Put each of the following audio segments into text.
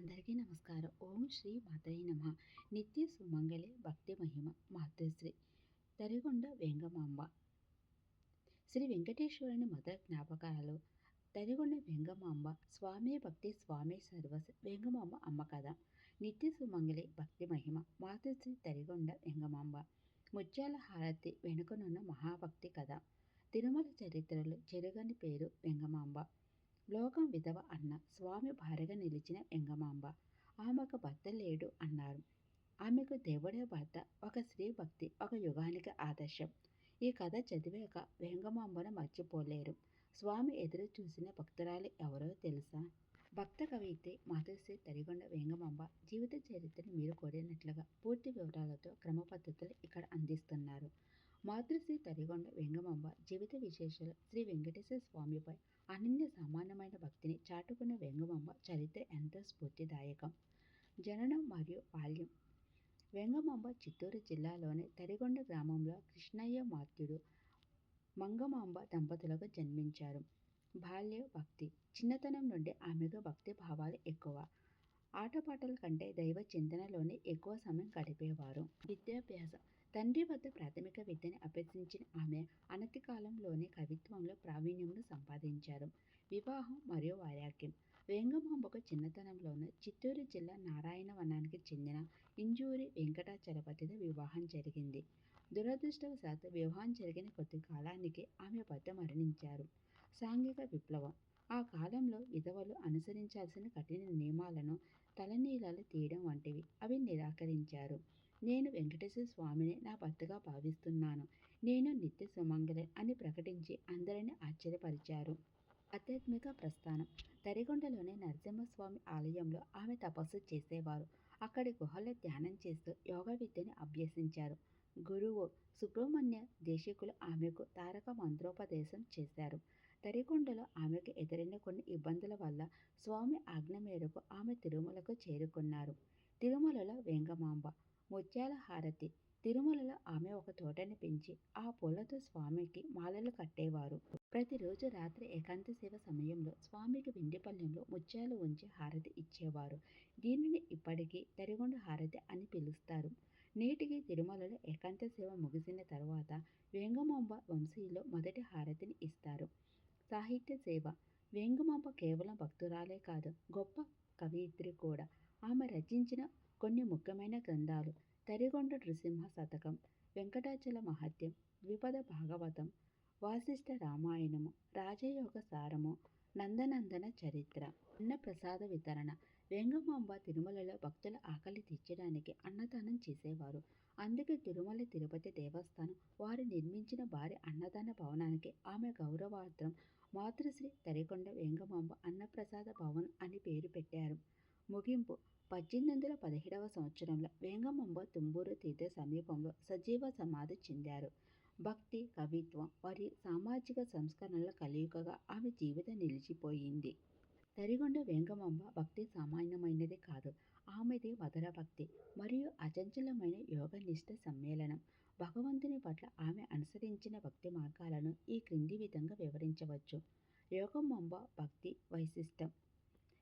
అందరికీ నమస్కారం. ఓం శ్రీ మాత్రే నమః. నిత్య సుమంగళి భక్తి మహిమ మాతృశ్రీ తరిగొండ వెంగమాంబ. శ్రీ వెంకటేశ్వరుని మొదటి జ్ఞాపకాలు. తరిగొండ వెంగమాంబ. స్వామి భక్తి స్వామి సర్వస్. వెంగమాంబ అమ్మ కథ. నిత్య సుమంగళి భక్తి మహిమ మాతృశ్రీ తరిగొండ వెంగమాంబ. ముత్యాల హారతి వెనుకనున్న మహాభక్తి కథ. తిరుమల చరిత్రలో చెరుగని పేరు వెంగమాంబ. లోకం విధవ అన్న స్వామి భార్యగా నిలిచిన వెంగమాంబ. ఆమెకు భర్త లేడు అన్నారు. ఆమెకు దేవుడే భర్త. ఒక స్త్రీ భక్తి ఒక యుగానికి ఆదర్శం. ఈ కథ చదివాక వెంగమాంబను మర్చిపోలేరు. స్వామి ఎదురు చూసిన భక్తురాలు ఎవరో తెలుసా? భక్త కవయిత్రి మాతృశ్రీ తరిగొండ వెంగమాంబ జీవిత చరిత్రను మీరు కోరినట్లుగా పూర్తి వివరాలతో క్రమ పద్ధతులు ఇక్కడ అందిస్తున్నారు. మాతృశ్రీ తరిగొండ వెంగమాంబ జీవిత విశేషాలు. శ్రీ వెంకటేశ్వర స్వామిపై అనన్య సామాన్యమైన భక్తిని చాటుకున్న వెంగమాంబ చరిత్ర ఎంతో స్ఫూర్తిదాయకం. జననం మరియు బాల్యం. వెంగమాంబ చిత్తూరు జిల్లాలోని తరిగొండ గ్రామంలో కృష్ణయ్య మాత్యుడు మంగమాంబ దంపతులకు జన్మించారు. బాల్య భక్తి. చిన్నతనం నుండి ఆమెకు భక్తి భావాలు ఎక్కువ. ఆటపాటల కంటే దైవ చింతనలోనే ఎక్కువ సమయం గడిపేవారు. విద్యాభ్యాసం. తండ్రి వద్ద ప్రాథమిక విద్యను అభ్యసించిన ఆమె అనతి కాలంలోనే కవిత్వంలో ప్రావీణ్యంను సంపాదించారు. వివాహం మరియు వైరాగ్యం. వెంగమాంబకు చిన్నతనంలోనే చిత్తూరు జిల్లా నారాయణవనానికి చెందిన ఇంజూరి వెంకటాచలపతితో వివాహం జరిగింది. దురదృష్టవశాత్తు వివాహం జరిగిన కొద్ది కాలానికి ఆమె భర్త మరణించారు. సాంఘిక విప్లవం. ఆ కాలంలో విధవలు అనుసరించాల్సిన కఠిన నియమాలను తలనీలాలు తీయడం వంటివి అవి నిరాకరించారు. నేను వెంకటేశ్వర స్వామిని నా భర్తగా భావిస్తున్నాను. నేను నిత్య సుమంగళి అని ప్రకటించి అందరినీ ఆశ్చర్యపరిచారు. ఆధ్యాత్మిక ప్రస్థానం. తరిగొండలోని నరసింహస్వామి ఆలయంలో ఆమె తపస్సు చేసేవారు. అక్కడి గుహలో ధ్యానం చేస్తూ యోగ విద్యను అభ్యసించారు. గురువు సుబ్రహ్మణ్య దేశికులు ఆమెకు తారక మంత్రోపదేశం చేశారు. తరిగొండలో ఆమెకు ఎదురైన కొన్ని ఇబ్బందుల వల్ల స్వామి ఆజ్ఞ మేరకు ఆమె తిరుమలకు చేరుకున్నారు. తిరుమలలో వెంగమాంబ. ముత్యాల హారతి. తిరుమలలో ఆమె ఒక తోటని పెంచి ఆ పూలతో స్వామికి మాలలు కట్టేవారు. ప్రతిరోజు రాత్రి ఏకాంత సేవ సమయంలో స్వామికి వెండి పళ్ళెంలో ముత్యాలు ఉంచి హారతి ఇచ్చేవారు. దీనిని ఇప్పటికీ తరిగొండ హారతి అని పిలుస్తారు. నేటికి తిరుమలలో ఏకాంత సేవ ముగిసిన తరువాత వెంగమాంబ వంశీయులు మొదటి హారతిని ఇస్తారు. సాహిత్య సేవ. వెంగమాంబ కేవలం భక్తురాలే కాదు, గొప్ప కవయిత్రి కూడా. ఆమె రచించిన కొన్ని ముఖ్యమైన గ్రంథాలు తరిగొండ నృసింహ శతకం, వెంకటాచల మహత్యం, ద్విపద భాగవతం, వాసిష్ఠ రామాయణము, రాజయోగ సారము, నందనందన చరిత్ర. అన్నప్రసాద వితరణ. వెంగమాంబ తిరుమలలో భక్తుల ఆకలి తీర్చడానికి అన్నదానం చేసేవారు. అందుకే తిరుమల తిరుపతి దేవస్థానం వారు నిర్మించిన భారీ అన్నదాన భవనానికి ఆమె గౌరవార్థం మాతృశ్రీ తరిగొండ వెంగమాంబ అన్నప్రసాద భవన్ అని పేరు పెట్టారు. ముగింపు. 1817వ సంవత్సరంలో వెంగమాంబ తుంబూరు తీర్థ సమీపంలో సజీవ సమాధి చెందారు. భక్తి, కవిత్వం మరియు సామాజిక సంస్కరణల కలయికగా ఆమె జీవితం నిలిచిపోయింది. తరిగొండ వెంగమాంబ భక్తి సామాన్యమైనది కాదు. ఆమెది మధుర భక్తి మరియు అచంచలమైన యోగనిష్ట సమ్మేళనం. భగవంతుని పట్ల ఆమె అనుసరించిన భక్తి మార్గాలను ఈ క్రింది విధంగా వివరించవచ్చు. వెంగమాంబ భక్తి వైశిష్టం.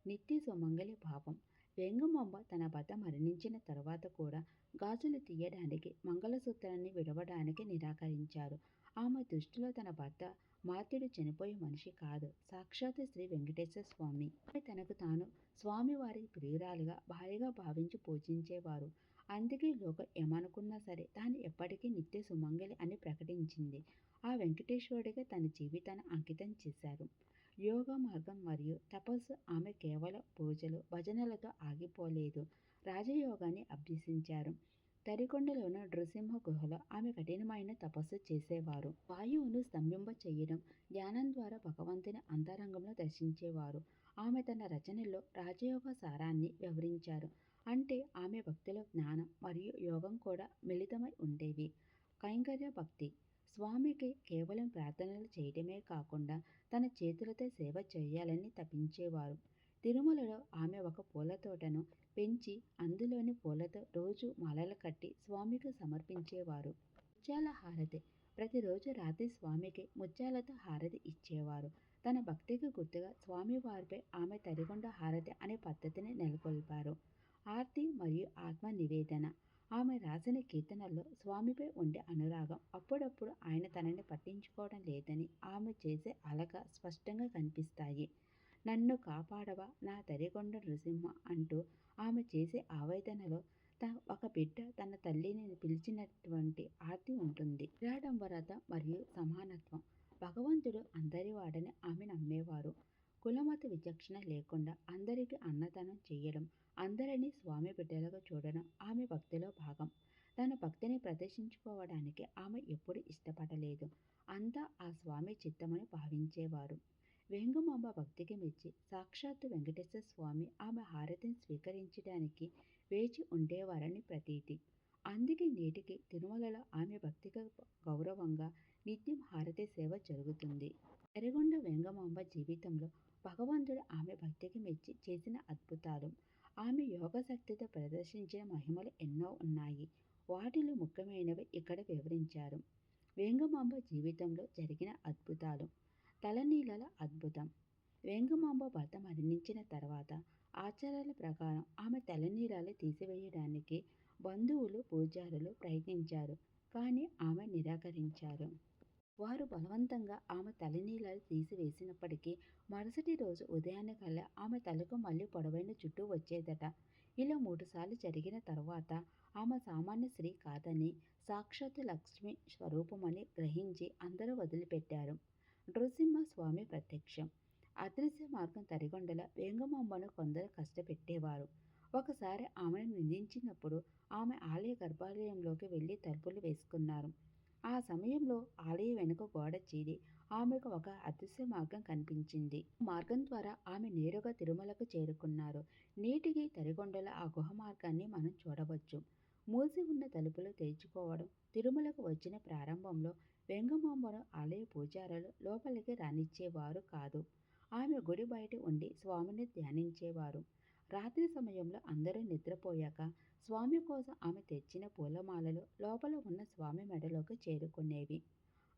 నిత్య సుమంగళి భావం. వెంగమాంబ తన భర్త మరణించిన తరువాత కూడా గాజులు తీయడానికి, మంగళసూత్రాన్ని విడవడానికి నిరాకరించారు. ఆమె దృష్టిలో తన భర్త మాత్యుడు చనిపోయే మనిషి కాదు, సాక్షాత్ శ్రీ వెంకటేశ్వర స్వామి. ఆమె తనకు తాను స్వామివారి ప్రియురాలుగా, భార్యగా భావించి పూజించేవారు. అందుకే లోకం ఏమనుకున్నా సరే తాను ఎప్పటికీ నిత్య సుమంగళి అని ప్రకటించింది. ఆ వెంకటేశ్వరుడిగా తన జీవితాన్ని అంకితం చేశారు. యోగ మార్గం మరియు తపస్సు. ఆమె కేవలం పూజలు, భజనలతో ఆగిపోలేదు. రాజయోగాన్ని అభ్యసించారు. తరికొండలోని నృసింహ గుహలో ఆమె కఠినమైన తపస్సు చేసేవారు. వాయువును స్తంభింప చేయడం, ధ్యానం ద్వారా భగవంతుని అంతరంగంలో దర్శించేవారు. ఆమె తన రచనల్లో రాజయోగ సారాన్ని వివరించారు. అంటే ఆమె భక్తిలో జ్ఞానం మరియు యోగం కూడా మిళితమై ఉండేవి. కైంకర్య భక్తి. స్వామికి కేవలం ప్రార్థనలు చేయడమే కాకుండా తన చేతులతో సేవ చేయాలని తపించేవారు. తిరుమలలో ఆమె ఒక పూల తోటను పెంచి అందులోని పూలతో రోజు మాలలు కట్టి స్వామికి సమర్పించేవారు. ముత్యాల హారతి. ప్రతిరోజు రాత్రి స్వామికి ముత్యాలతో హారతి ఇచ్చేవారు. తన భక్తికి గుర్తుగా స్వామివారిపై ఆమె తరిగొండ హారతి అనే పద్ధతిని నెలకొల్పారు. ఆర్తి మరియు ఆత్మ నివేదన. ఆమె రాసిన కీర్తనల్లో స్వామిపై ఉండే అనురాగం, అప్పుడప్పుడు ఆయన తనని పట్టించుకోవడం లేదని ఆమె చేసే అలక స్పష్టంగా కనిపిస్తాయి. నన్ను కాపాడవా నా తరిగొండ నృసింహ అంటూ ఆమె చేసే ఆవేదనలో ఒక బిడ్డ తన తల్లిని పిలిచినటువంటి ఆర్తి ఉంటుంది. నిరాడంబరత మరియు సమానత్వం. భగవంతుడు అందరివాడని ఆమె నమ్మేవారు. కులమత విచక్షణ లేకుండా అందరికీ అన్నదానం చేయడం, అందరినీ స్వామి బిడ్డలుగా చూడడం ఆమె భక్తిలో భాగం. తన భక్తిని ప్రదర్శించుకోవడానికి ఆమె ఎప్పుడు ఇష్టపడలేదు. అంతా ఆ స్వామి చిత్తమని భావించేవారు. వేంగమాంబ భక్తికి మెచ్చి సాక్షాత్తు వెంకటేశ్వర స్వామి ఆమె హారతిని స్వీకరించడానికి వేచి ఉండేవారని ప్రతీతి. అందుకే నేటికి తిరుమలలో ఆమె భక్తికి గౌరవంగా నిత్యం హారతి సేవ జరుగుతుంది. ఎర్రగొండ వెంగమాంబ జీవితంలో భగవంతుడు ఆమె భక్తికి మెచ్చి చేసిన అద్భుతాలు, ఆమె యోగశక్తితో ప్రదర్శించిన మహిమలు ఎన్నో ఉన్నాయి. వాటిలో ముఖ్యమైనవి ఇక్కడ వివరించారు. వేంగమాంబ జీవితంలో జరిగిన అద్భుతాలు. తలనీలాల అద్భుతం. వేంగమాంబ భర్త మరణించిన తర్వాత ఆచారాల ప్రకారం ఆమె తలనీలాలు తీసివేయడానికి బంధువులు, పూజారులు ప్రయత్నించారు. కానీ ఆమె నిరాకరించారు. వారు బలవంతంగా ఆమె తలనీలాలు తీసివేసినప్పటికీ మరుసటి రోజు ఉదయానికల్లా ఆమె తలకు మళ్ళీ పొడవైన జుట్టు వచ్చేదట. ఇలా 3 సార్లు జరిగిన తరువాత ఆమె సామాన్య స్త్రీ కాదని, సాక్షాత్తు లక్ష్మి స్వరూపమని గ్రహించి అందరూ వదిలిపెట్టారు. నృసింహ స్వామి ప్రత్యక్షం. అదృశ్య మార్గం తరిగొండల వేంగమాంబను కొందరు కష్టపెట్టేవారు. ఒకసారి ఆమెను నిందించినప్పుడు ఆమె ఆలయ గర్భాలయంలోకి వెళ్లి తలుపులు వేసుకున్నారు. ఆ సమయంలో ఆలయ వెనుక గోడ చీలి ఆమెకు ఒక అదృశ్య మార్గం కనిపించింది. మార్గం ద్వారా ఆమె నేరుగా తిరుమలకు చేరుకున్నారు. నేటికి తరిగొండల ఆ గుహ మార్గాన్ని మనం చూడవచ్చు. మూసి ఉన్న తలుపులు తెరుచుకోవడం. తిరుమలకు వచ్చిన ప్రారంభంలో వెంగమాంబను ఆలయ పూజారులు లోపలికి రానిచ్చేవారు కాదు. ఆమె గుడి బయట ఉండి స్వామిని ధ్యానించేవారు. రాత్రి సమయంలో అందరూ నిద్రపోయాక స్వామి కోసం ఆమె తెచ్చిన పూలమాలలు లోపల ఉన్న స్వామి మెడలోకి చేరుకునేవి.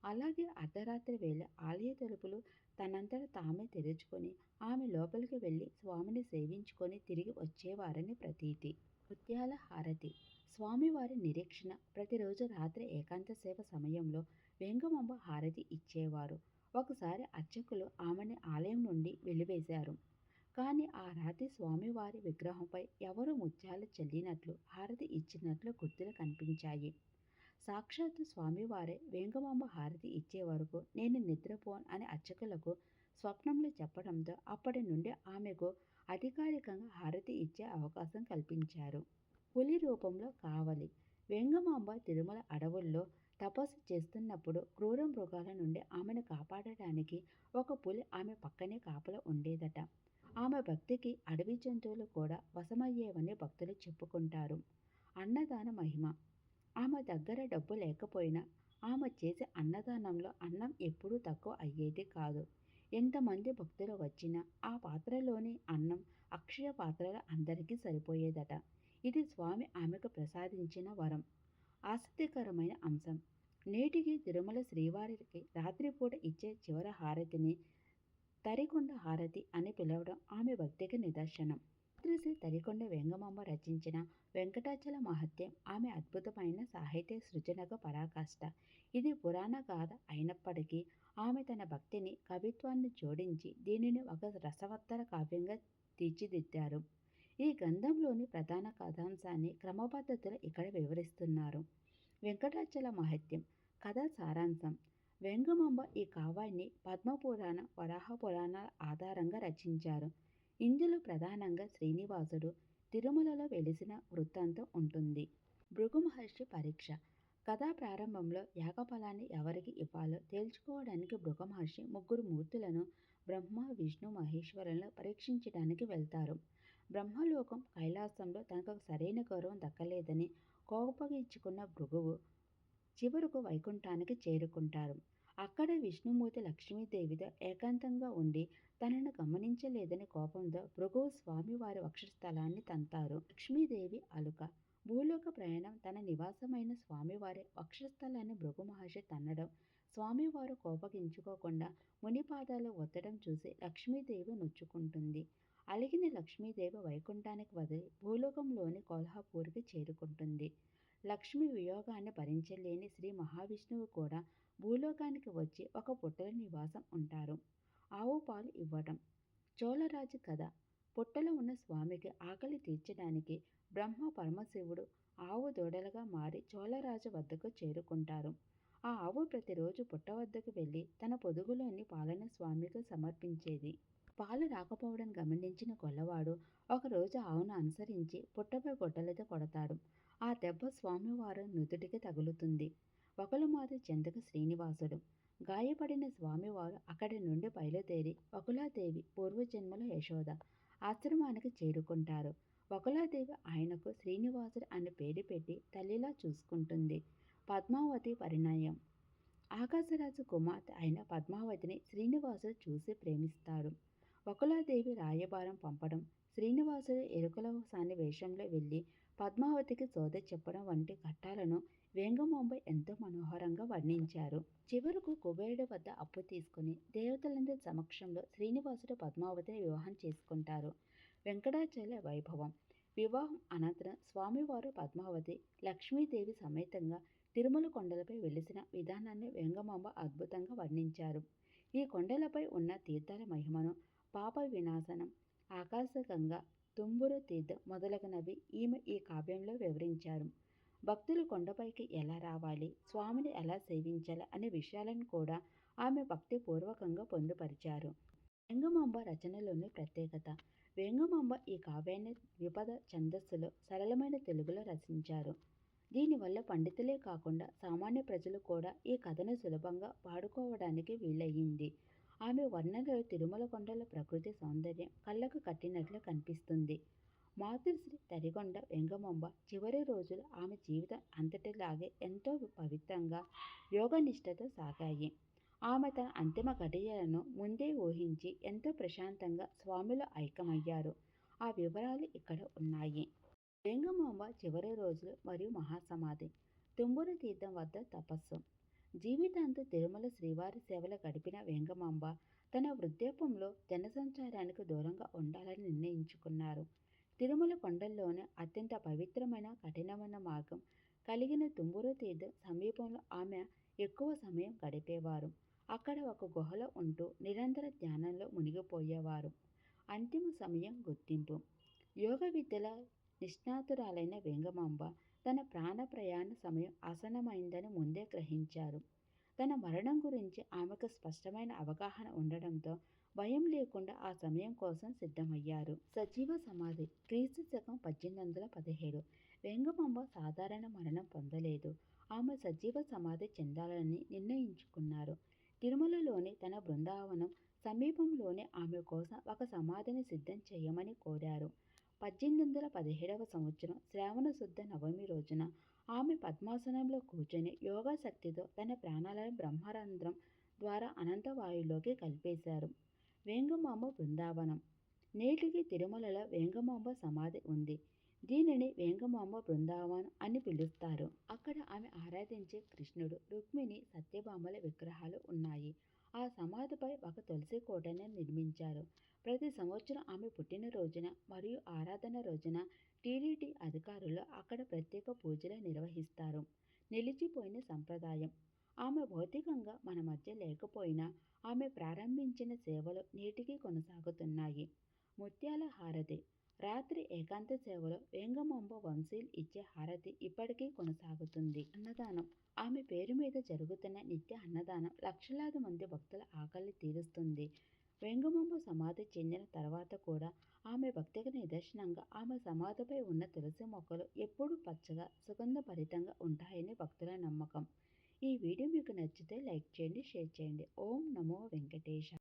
అలాగే అర్ధరాత్రి వేళ ఆలయ తలుపులు తనంతట తామే తెరుచుకొని ఆమె లోపలికి వెళ్ళి స్వామిని సేవించుకొని తిరిగి వచ్చేవారని ప్రతీతి. ముత్యాల హారతి. స్వామివారి నిరీక్షణ. ప్రతిరోజు రాత్రి ఏకాంత సేవ సమయంలో వెంగమాంబ హారతి ఇచ్చేవారు. ఒకసారి అర్చకులు ఆమెని ఆలయం నుండి వెలివేశారు. కానీ ఆ రాత్రి స్వామివారి విగ్రహంపై ఎవరో ముత్యాలు చల్లినట్లు, హారతి ఇచ్చినట్లు గుర్తులు కనిపించాయి. సాక్షాత్తు స్వామివారే వేంగమాంబ హారతి ఇచ్చే వరకు నేను నిద్రపోను అని అర్చకులకు స్వప్నంలో చెప్పడంతో అప్పటి నుండి ఆమెకు అధికారికంగా హారతి ఇచ్చే అవకాశం కల్పించారు. పులి రూపంలో కావలి. వేంగమాంబ తిరుమల అడవుల్లో తపస్సు చేస్తున్నప్పుడు క్రూర మృగాల నుండి ఆమెను కాపాడడానికి ఒక పులి ఆమె పక్కనే కాపలా ఉండేదట. ఆమె భక్తికి అడవి జంతువులు కూడా వశమయ్యేవని భక్తులు చెప్పుకుంటారు. అన్నదాన మహిమ. ఆమె దగ్గర డబ్బు లేకపోయినా ఆమె చేసే అన్నదానంలో అన్నం ఎప్పుడూ తక్కువ అయ్యేది కాదు. ఎంతమంది భక్తులు వచ్చినా ఆ పాత్రలోని అన్నం అక్షయ పాత్రలో అందరికీ సరిపోయేదట. ఇది స్వామి ఆమెకు ప్రసాదించిన వరం. ఆసక్తికరమైన అంశం. నేటికి తిరుమల శ్రీవారికి రాత్రిపూట ఇచ్చే చివరి హారతిని తరికొండ హారతి అని పిలవడం ఆమె భక్తికి నిదర్శనం. శ్రీ తరికొండ వెంగమాంబ రచించిన వెంకటాచల మహత్యం ఆమె అద్భుతమైన సాహిత్య సృజనకు పరాకాష్ట. ఇది పురాణ గాథ అయినప్పటికీ ఆమె తన భక్తిని, కవిత్వాన్ని జోడించి దీనిని ఒక రసవత్తర కావ్యంగా తీర్చిదిద్దారు. ఈ గ్రంథంలోని ప్రధాన కథాంశాన్ని క్రమపద్ధతిలో ఇక్కడ వివరిస్తున్నారు. వెంకటాచల మహత్యం. కథ సారాంశం. వెంగమాంబ ఈ కావ్యాన్ని పద్మపురాణ, వరాహ పురాణాల ఆధారంగా రచించారు. ఇందులో ప్రధానంగా శ్రీనివాసుడు తిరుమలలో వెలిసిన వృత్తాంతం ఉంటుంది. భృగు మహర్షి పరీక్ష. కథా ప్రారంభంలో యాగఫలాన్ని ఎవరికి ఇవ్వాలో తేల్చుకోవడానికి భృగు మహర్షి 3 మూర్తులను బ్రహ్మ, విష్ణు, మహేశ్వరులను పరీక్షించడానికి వెళ్తారు. బ్రహ్మలోకం కైలాసంలో తనకు సరైన గౌరవం దక్కలేదని కోపగించుకున్న భృగువు చివరకు వైకుంఠానికి చేరుకుంటారు. అక్కడ విష్ణుమూర్తి లక్ష్మీదేవితో ఏకాంతంగా ఉండి తనను గమనించలేదని కోపంతో భృగువు స్వామివారి వక్షస్థలాన్ని తంతారు. లక్ష్మీదేవి అలుక. భూలోక ప్రయాణం తన నివాసమైన స్వామివారి వక్షస్థలాన్ని భృగు మహర్షి తన్నడం స్వామివారు కోపగించుకోకుండా మునిపాదాలు ఒత్తడం చూసి లక్ష్మీదేవి నొచ్చుకుంటుంది. అలిగిన లక్ష్మీదేవి వైకుంఠానికి వదిలి భూలోకంలోని కొల్హాపూర్కి చేరుకుంటుంది. లక్ష్మి వియోగాన్ని భరించలేని శ్రీ మహావిష్ణువు కూడా భూలోకానికి వచ్చి ఒక పుట్టల నివాసం ఉంటారు. ఆవు పాలు ఇవ్వటం. చోళరాజు కథ. పుట్టలో ఉన్న స్వామికి ఆకలి తీర్చడానికి బ్రహ్మ పరమశివుడు ఆవు దూడలుగా మారి చోళరాజు వద్దకు చేరుకుంటారు. ఆ ఆవు ప్రతిరోజు పుట్ట వద్దకు వెళ్ళి తన పొదుగులోని పాలను స్వామికి సమర్పించేది. పాలు రాకపోవడం గమనించిన గొల్లవాడు ఒకరోజు ఆవును అనుసరించి పుట్టపై గొడ్డలితో కొడతాడు. ఆ దెబ్బ స్వామివారు నుదుటికి తగులుతుంది. వకులమాత చెంతకు శ్రీనివాసుడు. గాయపడిన స్వామివారు అక్కడి నుండి బయలుదేరి వకులాదేవి పూర్వజన్మల యశోద ఆశ్రమానికి చేరుకుంటారు. వకులాదేవి ఆయనకు శ్రీనివాసుడు అనే పేరు పెట్టి తల్లిలా చూసుకుంటుంది. పద్మావతి పరిణయం. ఆకాశరాజు కుమార్తె అయిన పద్మావతిని శ్రీనివాసుడు చూసి ప్రేమిస్తాడు. వకులాదేవి రాయబారం పంపడం, శ్రీనివాసుడు ఎరుకల సాని వేషంలో వెళ్ళి పద్మావతికి సోద చెప్పడం వంటి ఘట్టాలను వేంగమాంబ ఎంతో మనోహరంగా వర్ణించారు. చివరకు కుబేరుడి వద్ద అప్పు తీసుకుని దేవతలందరి సమక్షంలో శ్రీనివాసుడు పద్మావతిని వివాహం చేసుకుంటారు. వెంకటాచల వైభవం. వివాహం అనంతరం స్వామివారు పద్మావతి, లక్ష్మీదేవి సమేతంగా తిరుమల కొండలపై వెలిసిన విధానాన్ని వేంగమాంబ అద్భుతంగా వర్ణించారు. ఈ కొండలపై ఉన్న తీర్థాల మహిమను, పాప వినాశనం, ఆకాశగంగ, తుంబురు తీర్థం మొదలగునవి ఈమె ఈ కావ్యంలో వివరించారు. భక్తులు కొండపైకి ఎలా రావాలి, స్వామిని ఎలా సేవించాలి అనే విషయాలను కూడా ఆమె భక్తిపూర్వకంగా పొందుపరిచారు. వేంగమాంబ రచనలోని ప్రత్యేకత. వేంగమాంబ ఈ కావ్యాన్ని ద్విపద ఛందస్సులో సరళమైన తెలుగులో రచించారు. దీనివల్ల పండితులే కాకుండా సామాన్య ప్రజలు కూడా ఈ కథను సులభంగా పాడుకోవడానికి వీలయ్యింది. ఆమె వర్ణనలో తిరుమల కొండల ప్రకృతి సౌందర్యం కళ్ళకు కట్టినట్లు కనిపిస్తుంది. మాతృశ్రీ తరిగొండ వెంగమాంబ చివరి రోజులు ఆమె జీవితం అంతటిలాగే ఎంతో పవిత్రంగా, యోగనిష్టతో సాగాయి. ఆమె తన అంతిమ ఘడియలను ముందే ఊహించి ఎంతో ప్రశాంతంగా స్వామిలో ఐక్యమయ్యారు. ఆ వివరాలు ఇక్కడ ఉన్నాయి. వేంగమాంబ చివరి రోజులు మరియు మహాసమాధి. తుంబురు తీర్థం వద్ద తపస్సు. జీవితాంతం తిరుమల శ్రీవారి సేవలో గడిపిన వేంగమాంబ తన వృద్ధాప్యంలో జనసంచారానికి దూరంగా ఉండాలని నిర్ణయించుకున్నారు. తిరుమల కొండల్లోనే అత్యంత పవిత్రమైన, కఠినమైన మార్గం కలిగిన తుంబురు తీర్థం సమీపంలో ఆమె ఎక్కువ సమయం గడిపేవారు. అక్కడ ఒక గుహలో ఉంటూ నిరంతర ధ్యానంలో మునిగిపోయేవారు. అంతిమ సమయం గుర్తింపు. యోగ విద్యల నిష్ణాతురాలైన వేంగమాంబ తన ప్రాణ ప్రయాణ సమయం ఆసన్నమైందని ముందే గ్రహించారు. తన మరణం గురించి ఆమెకు స్పష్టమైన అవగాహన ఉండడంతో భయం లేకుండా ఆ సమయం కోసం సిద్ధమయ్యారు. సజీవ సమాధి. క్రీస్తు శకం 1817. వేంగమాంబ సాధారణ మరణం పొందలేదు. ఆమె సజీవ సమాధి చెందాలని నిర్ణయించుకున్నారు. తిరుమలలోని తన బృందావనం సమీపంలోనే ఆమె కోసం ఒక సమాధిని సిద్ధం చేయమని కోరారు. 1817 సంవత్సరం శ్రావణ శుద్ధ నవమి రోజున ఆమె పద్మాసనంలో కూర్చొని యోగాశక్తితో తన ప్రాణాలను బ్రహ్మరంధ్రం ద్వారా అనంతవాయువులోకి కలిపేశారు. వేంగమాంబ బృందావనం. నేటికి తిరుమలలో వేంగమాంబ సమాధి ఉంది. దీనిని వేంగమాంబ బృందావనం అని పిలుస్తారు. అక్కడ ఆమె ఆరాధించే కృష్ణుడు, రుక్మిణి, సత్యభామల విగ్రహాలు ఉన్నాయి. ఆ సమాధిపై ఒక తులసి కోటను నిర్మించారు. ప్రతి సంవత్సరం ఆమె పుట్టినరోజున మరియు ఆరాధన రోజున టీటీడీ అధికారులు అక్కడ ప్రత్యేక పూజలు నిర్వహిస్తారు. నిలిచిపోయిన సంప్రదాయం. ఆమె భౌతికంగా మన మధ్య లేకపోయినా ఆమె ప్రారంభించిన సేవలు నేటికీ కొనసాగుతున్నాయి. ముత్యాల హారతి. రాత్రి ఏకాంత సేవలో వేంగమాంబ వంశీయులు ఇచ్చే హారతి ఇప్పటికీ కొనసాగుతుంది. అన్నదానం. ఆమె పేరు మీద జరుగుతున్న నిత్య అన్నదానం లక్షలాది మంది భక్తుల ఆకలి తీరుస్తుంది. వేంగమాంబ సమాధి చెందిన తర్వాత కూడా ఆమె భక్తికి నిదర్శనంగా ఆమె సమాధిపై ఉన్న తులసి మొక్కలు ఎప్పుడూ పచ్చగా, సుగంధభరితంగా ఉంటాయని భక్తుల నమ్మకం. ఈ వీడియో మీకు నచ్చితే లైక్ చేయండి, షేర్ చేయండి. ఓం నమో వెంకటేశాయ.